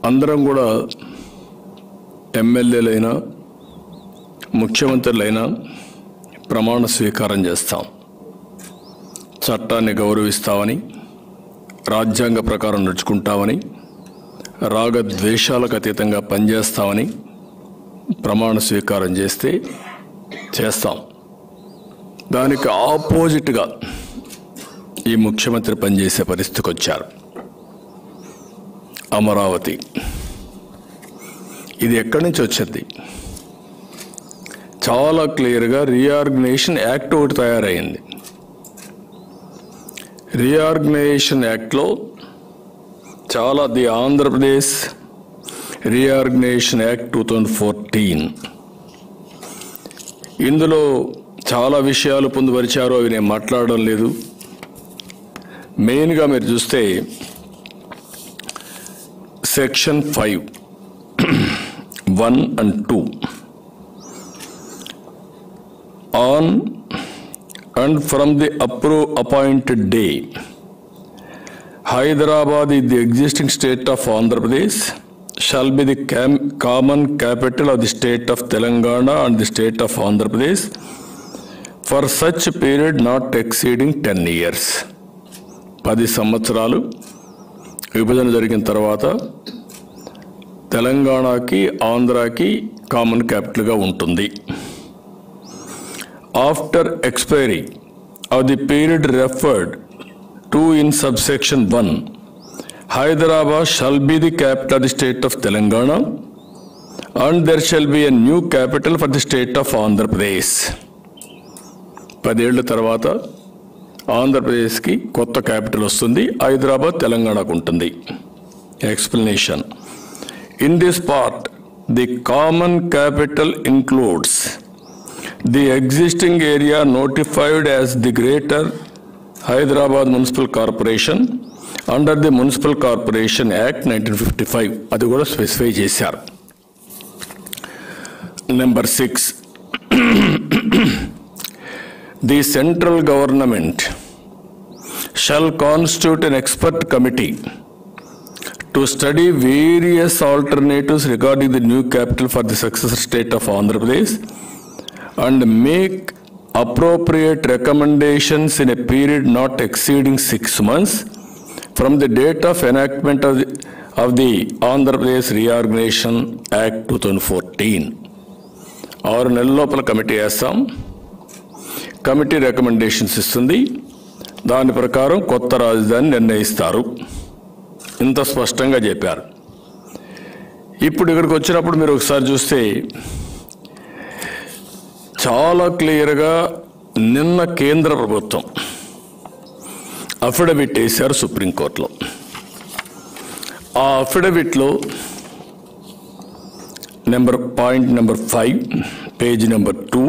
అందరం కూడా ఎమ్మెల్యేలైనా ముఖ్యమంత్రులైనా ప్రమాణ స్వీకారం చేస్తాం. చట్టాన్ని గౌరవిస్తామని, రాజ్యాంగ ప్రకారం నడుచుకుంటామని, రాగద్వేషాలకు అతీతంగా పనిచేస్తామని ప్రమాణ స్వీకారం చేస్తాం. దానికి ఆపోజిట్గా ఈ ముఖ్యమంత్రి పనిచేసే పరిస్థితికి వచ్చారు. అమరావతి ఇది ఎక్కడి నుంచి వచ్చింది? చాలా క్లియర్గా రీఆర్గనైజేషన్ యాక్ట్ ఒకటి తయారైంది. రీఆర్గనైజేషన్ యాక్ట్లో చాలా ది ఆంధ్రప్రదేశ్ రీఆర్గనైజేషన్ యాక్ట్ 2014 ఇందులో చాలా విషయాలు పొందుపరిచారు. అవి నేను మాట్లాడడం లేదు. మెయిన్గా మీరు చూస్తే section 5 1 and 2 on and from the appointed day Hyderabad is the existing state of Andhra Pradesh shall be the common capital of the state of Telangana and the state of Andhra Pradesh for such period not exceeding 10 years. 10 సంవత్సరాలు విభజన జరిగిన తర్వాత తెలంగాణకి ఆంధ్రాకి common క్యాపిటల్గా ఉంటుంది. After expiry of the period referred to in subsection 1, Hyderabad shall be the capital of the state of Telangana and there shall be a new capital for the state of Andhra Pradesh. 10 ఏళ్ల తర్వాత ఆంధ్రప్రదేశ్కి కొత్త capital వస్తుంది. హైదరాబాద్ తెలంగాణకు ఉంటుంది. Explanation. In this part the common capital includes the existing area notified as the Greater Hyderabad Municipal Corporation under the Municipal Corporation Act 1955. అది కూడా specify చేశారు. Number 6. The central government shall constitute an expert committee to study various alternatives regarding the new capital for the successor state of Andhra Pradesh and make appropriate recommendations in a period not exceeding 6 months from the date of enactment of the Andhra Pradesh Reorganization Act 2014. 6 నెలల లోపల committee వేస్తాం. Committee recommendations ఇస్తుంది. దాని ప్రకారం కొత్త రాజధాని నిర్ణయిస్తారు. ఇంత స్పష్టంగా చెప్పారు. ఇప్పుడు ఇక్కడికి వచ్చినప్పుడు మీరు ఒకసారి చూస్తే చాలా క్లియర్గా నిన్న కేంద్ర ప్రభుత్వం అఫిడవిట్ వేశారు సుప్రీంకోర్టులో. ఆ అఫిడవిట్లో point number 5 page number 2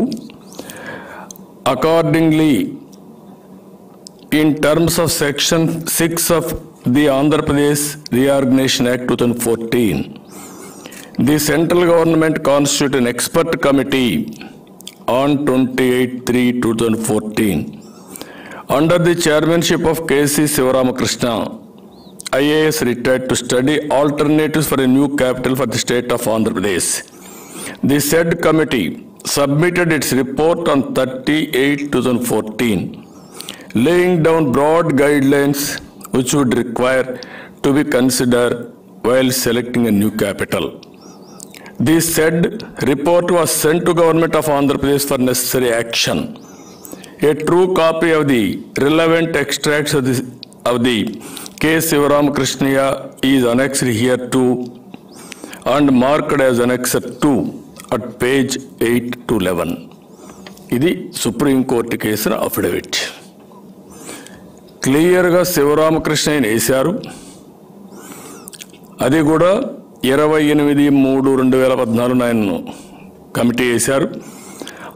accordingly in terms of section 6 of the Andhra Pradesh Reorganization Act 2014, the central government constituted an expert committee on 28/3/2014 under the chairmanship of K.C. Sivaramakrishna, IAS retired, to study alternatives for a new capital for the state of Andhra Pradesh. The said committee submitted its report on 30/8/2014, laying down broad guidelines which would require to be considered while selecting a new capital. The said report was sent to Government of Andhra Pradesh for necessary action. A true copy of the relevant extracts of the K. Sivaramakrishna is annexed here too and marked as Annexure 2 at page 8 to 11. ఇది supreme court కేసిన affidavit. క్లియర్గా శివరామకృష్ణయ్యని వేశారు. అది కూడా 28/3/2014 ఆయనను committee వేశారు.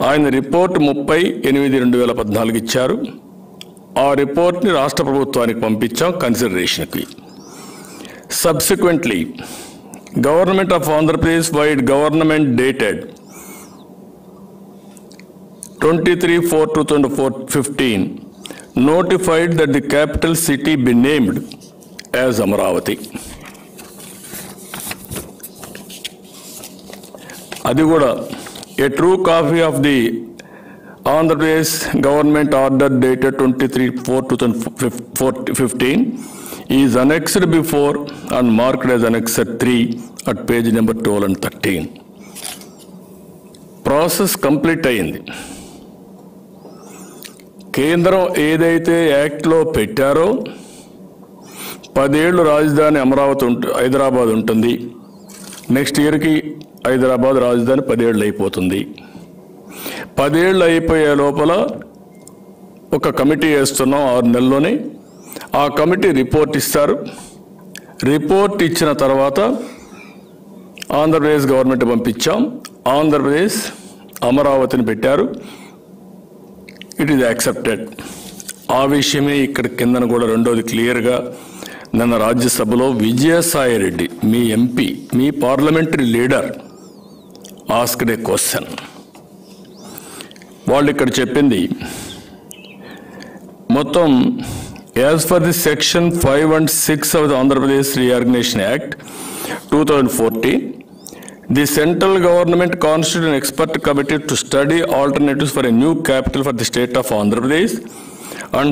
ఆయన report 30/8/2014 ఇచ్చారు. ఆ రిపోర్ట్ని రాష్ట్ర ప్రభుత్వానికి పంపించాం కన్సిడరేషన్కి. Subsequently government of Andhra Pradesh vide government dated 23/4/2015 notified that the capital city be named as Amaravati. అది కూడా ఏ true copy of the Andhra Pradesh government order dated 23/4/2015 is annexed before and marked as Annexure 3 at page number 12 and 13. Process complete అయింది. కేంద్రం ఏదైతే యాక్ట్లో పెట్టారో 10 ఏళ్ళు రాజధాని అమరావతి హైదరాబాద్ ఉంటుంది. నెక్స్ట్ ఇయర్కి హైదరాబాద్ రాజధాని 10 ఏళ్ళు అయిపోతుంది. 10 ఏళ్ళు అయిపోయే లోపల ఒక కమిటీ వేస్తున్నాం 6 నెలల్లోనే. ఆ కమిటీ రిపోర్ట్ ఇస్తారు. రిపోర్ట్ ఇచ్చిన తర్వాత ఆంధ్రప్రదేశ్ గవర్నమెంట్ పంపించాం. ఆంధ్రప్రదేశ్ అమరావతిని పెట్టారు. It is accepted. ఆ విషయమే ఇక్కడ కిందన కూడా రెండోది క్లియర్గా నిన్న రాజ్యసభలో విజయసాయి రెడ్డి మీ ఎంపీ, మీ పార్లమెంటరీ లీడర్ ఆస్క్డ్ ఏ క్వశ్చన్. వాళ్ళు ఇక్కడ చెప్పింది మొత్తం as for the section 5 and 6 of the Andhra Pradesh Reorganization Act 2014, the central government constituted an expert committee to study alternatives for a new capital for the state of Andhra Pradesh and